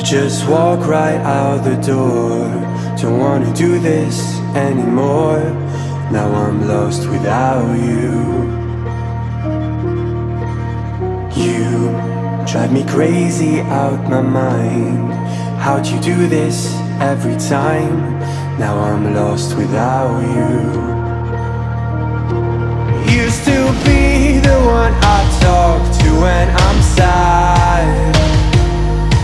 just walk right out the door. Don't wanna do this anymore. Now I'm lost without you. You drive me crazy out my mind. How'd you do this every time? Now I'm lost without you. Used to be the one I talk to when I'm sad.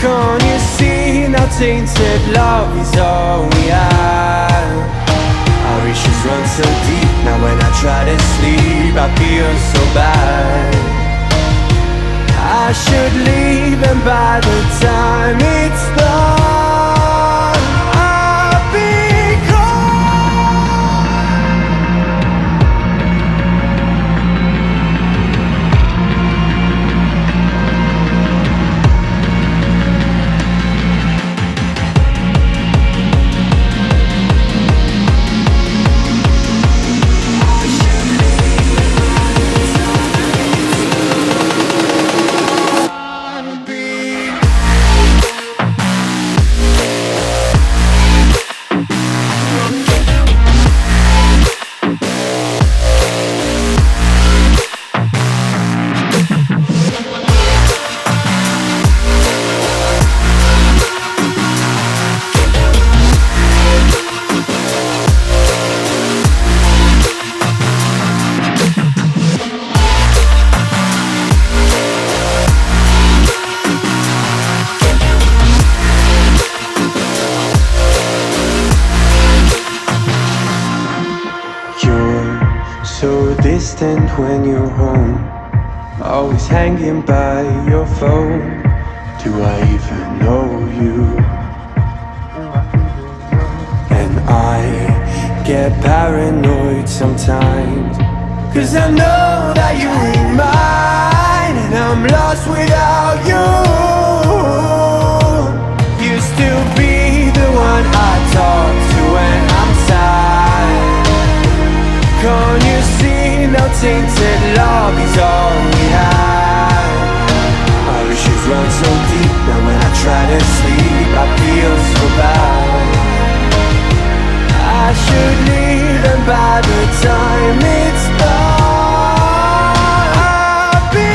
Can't you see now tainted love is all we have? Our issues run so deep, now when I try to sleep I feel so bad. I should leave and by the time it's done I'll be distant when you're home, always hanging by your phone. Do I even know you? And I get paranoid sometimes, 'cause I know that you ain't mine, and I'm lost without you. Used to be the one I talk to when I'm sad. Can't you see now tainted love is all we have? Our issues run so deep, now when I try to sleep I feel so bad. I should leave and by the time it's done I'll be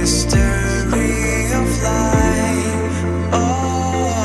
mystery of life. Oh,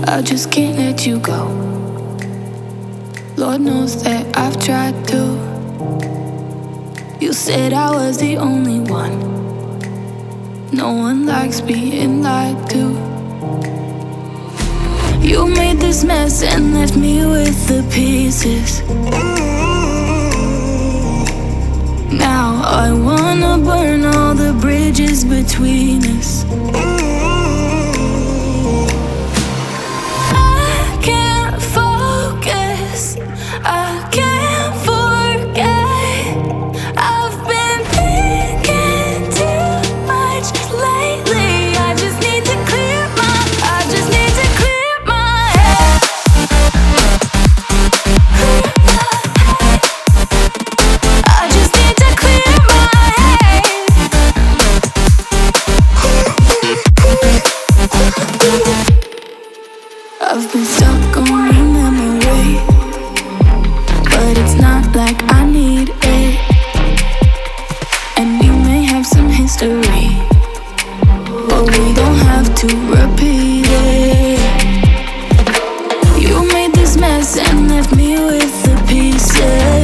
I just can't let you go. Lord knows that I've tried to. You said I was the only one. No one likes being lied to. You made this mess and left me with the pieces. Now I wanna burn all the bridges between us. I can't focus, I can't forget. I've been thinking too much lately. I just need to clear my head. I just need to clear my head. I've been stuck on your memory, but it's not like I need it. And we may have some history, but we don't have to repeat it. You made this mess and left me with the pieces.